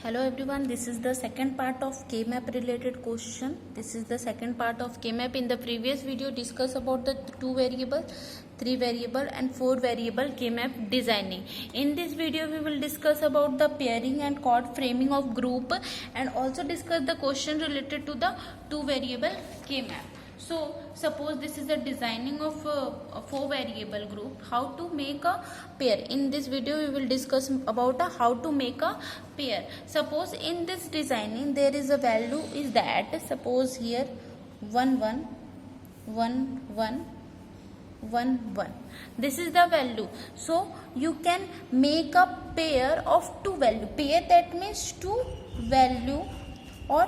Hello everyone, this is the second part of K-map related question. This is the second part of K-map. In the previous video discuss about the 2 variable, 3 variable and 4 variable K-map designing. In this video we will discuss about the pairing and chord framing of group and also discuss the question related to the 2 variable K-map. So suppose this is the designing of a 4 variable group, how to make a pair. In this video we will discuss about how to make a pair. Suppose in this designing there is a value is that, suppose here 1 1 1 1 1 1, this is the value. So you can make a pair of 2 value. Pair, that means 2 value or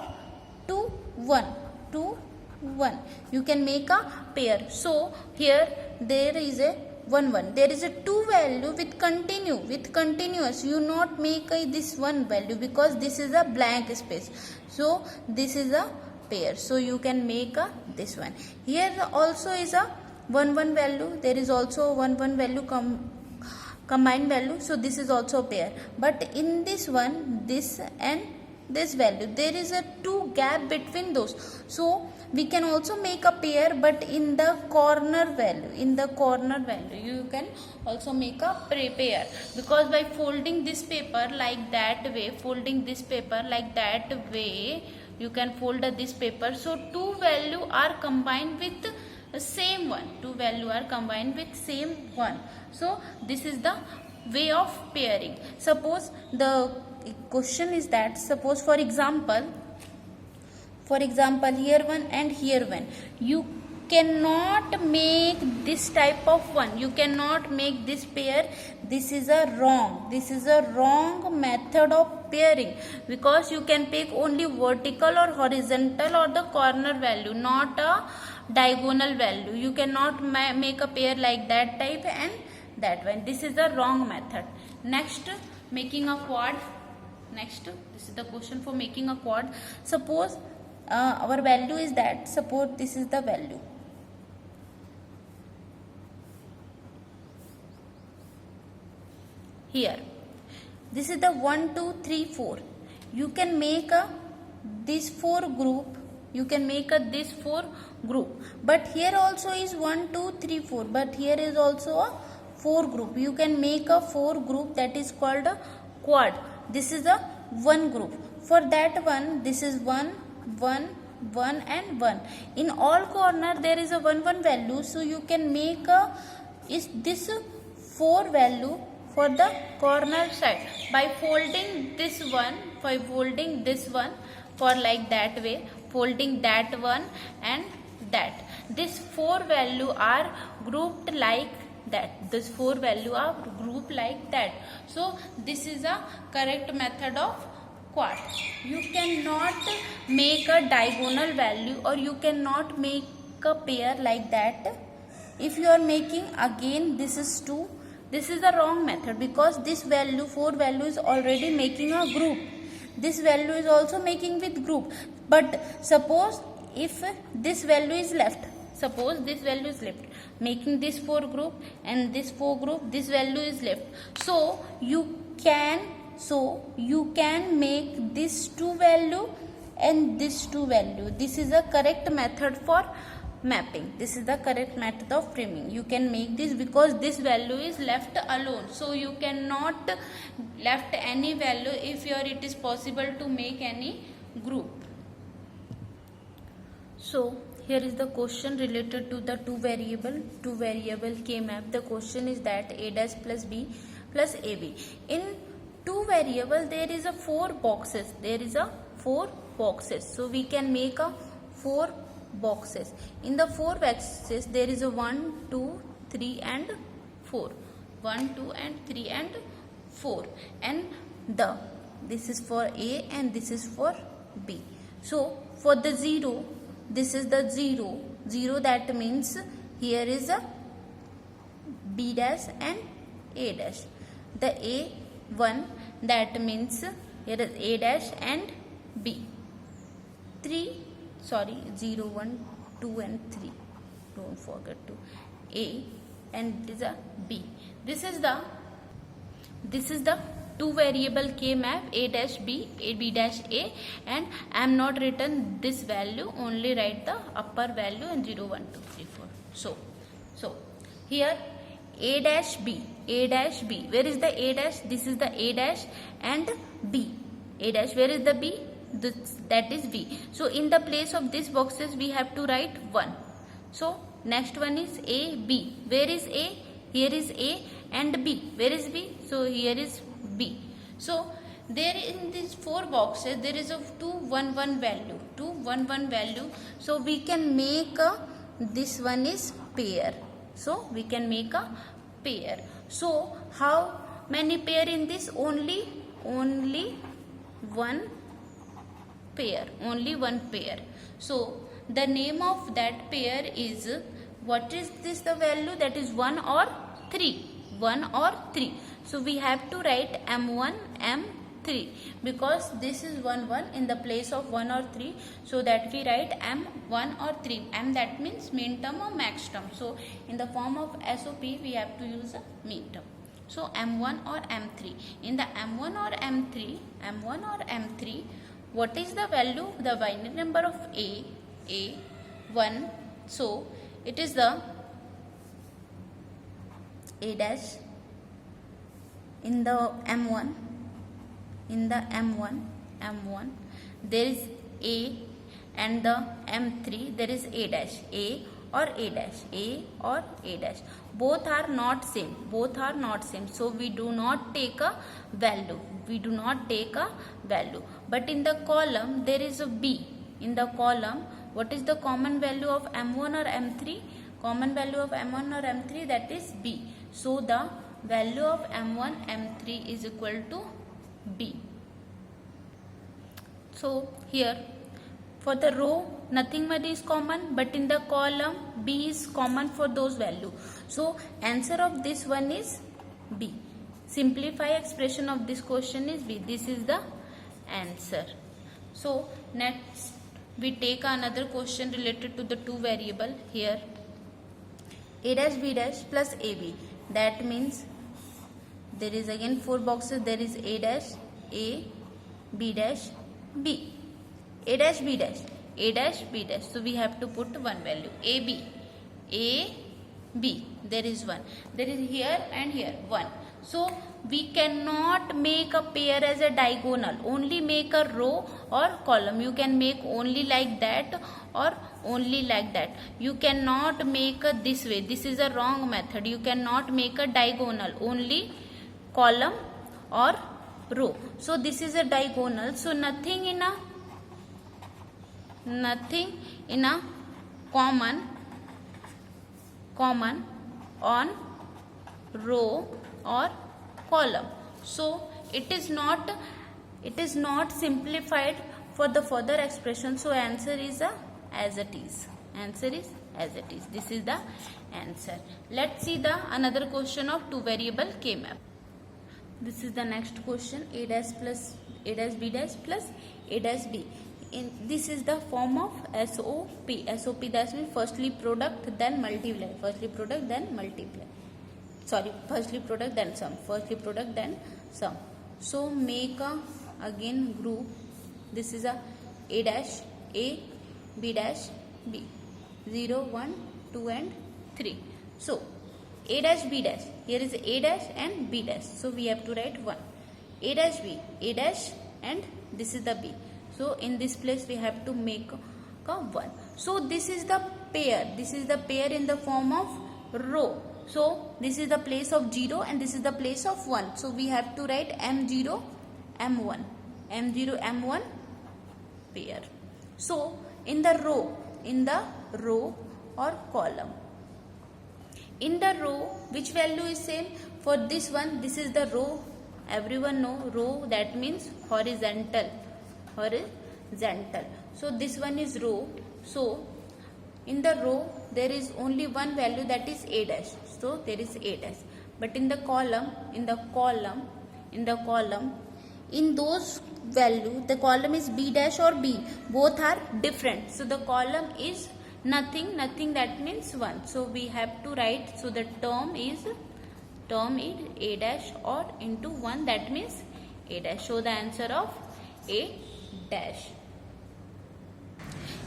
2 1 2 1, you can make a pair. So here there is a 1 1, there is a 2 value with continuous. You not make this 1 value because this is a blank space, so this is a pair. So you can make this one. Here also is a 1 1 value, there is also 1 1 value combined value, so this is also a pair. But in this one, this and this value, there is a 2 gap between those, so we can also make a pair, but in the corner value, you can also make a pair, because by folding this paper like that way, you can fold this paper, so 2 value are combined with the same one, so this is the way of pairing. Suppose the question is that, suppose for example here 1 and here 1, you cannot make this type of one, you cannot make this pair. This is a wrong method of pairing, because you can pick only vertical or horizontal or the corner value, not a diagonal value. You cannot make a pair like that type and that one. This is the wrong method. Next, making a quad. This is the question for making a quad. Suppose our value is that, suppose this is the value. Here, this is the 1 2 3 4. You can make this 4 group. But here also is 1 2 3 4. But here is also a 4 group. You can make a 4 group, that is called a quad. This is a 1 group. For that one, this is 1 1 1 and 1. In all corner there is a 1 1 value, so you can make this 4 value for the corner side by folding this one, for like that way, folding that one and that. This 4 value are grouped like that. So this is a correct method of quad. You cannot make a diagonal value, or you cannot make a pair like that. If you are making again, this is 2, this is the wrong method, because this value 4 value is already making a group. This value is also making with group. But suppose if this value is left, making this 4 group and this 4 group, this value is left, so you can make this 2 value and this 2 value. This is the correct method for mapping. This is the correct method of framing. You can make this because this value is left alone, so you cannot left any value if it is possible to make any group. So here is the question related to the 2 variable K-map. The question is that a dash plus b plus ab. In 2 variable there is a 4 boxes. So we can make a 4 boxes. In the 4 boxes there is a 1 2 3 and 4. 1 2 and 3 and 4. And this is for A and this is for B. So for the 0, this is the 0, that means here is a B dash and A dash. The A 1, that means here is A dash and B. 0 1 2 and 3, don't forget to A, and this is a B. This is the two variable K map A dash B, A B dash A, and I am not written this value, only write the upper value and 0, 1, 2, 3, 4. So here A dash B, A dash B. Where is the A dash? This is the A dash and B. A dash, where is the B? That is B. So in the place of these boxes we have to write 1. So next one is A, B. Where is A? Here is A and B. Where is B? So here is B. So there in these 4 boxes there is a 2, 1, 1 value. 2, 1, 1 value. So we can make this one is pair. So we can make a pair. So how many pair in this? Only one pair. Only one pair. So the name of that pair is, what is this the value? That is 1 or 3. 1 or 3. So we have to write M1, M3, because this is 1, 1 in the place of 1 or 3. So that we write M1 or 3. M, that means mean term or max term. So in the form of SOP we have to use a mean term. So M1 or M3. In the M1 or M3, what is the value? The binary number of A, 1. So it is the A dash. In the M1, there is A, and the M3 there is A dash. A or A dash. Both are not same. So we do not take a value. But in the column there is a B. In the column, what is the common value of M1 or M3? Common value of M1 or M3, that is B. So the value of M1, M3 is equal to B. So here for the row nothing much is common, but in the column B is common for those values. So answer of this one is B. Simplify expression of this question is B. This is the answer. So next we take another question related to the 2 variable. Here A dash B dash plus AB. That means there is again 4 boxes. There is A dash, A, B dash, B. A dash, B dash, A dash, B dash. So we have to put one value. A, B. A, B. There is 1. There is here and here 1. So we cannot make a pair as a diagonal. Only make a row or column. You can make only like that or only like that. You cannot make a this way. This is a wrong method. You cannot make a diagonal. Only column or row. So this is a diagonal. So nothing in a common on row or column. So it is not simplified for the further expression. So answer is as it is. This is the answer. Let's see the another question of 2 variable K map. This is the next question. A dash plus A dash B dash plus A dash B. This is the form of SOP. SOP, that means firstly product then multiply. Firstly product then sum. So make a again group. This is a dash A, B dash B. 0, 1, 2 and 3. So A dash B dash. Here is A dash and B dash. So we have to write 1. A dash B. A dash and this is the B. So in this place we have to make a 1. So this is the pair. This is the pair in the form of row. So this is the place of 0 and this is the place of 1. So we have to write M0, M1. M0, M1 pair. So in the row or column. In the row, which value is same? For this one, this is the row. Everyone know row, that means horizontal. So this one is row. So in the row there is only one value, that is A dash. So there is A dash. But in the column, in those value, the column is B dash or B. Both are different. So the column is nothing, that means 1. So we have to write, so the term is A dash or into 1, that means A dash. Show the answer of A dash.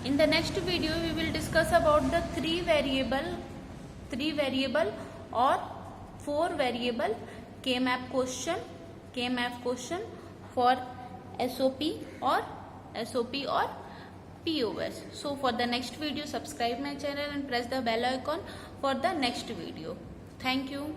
In the next video, we will discuss about the three variable or four variable K-map question for SOP or POS. So for the next video, subscribe my channel and press the bell icon for the next video. Thank you.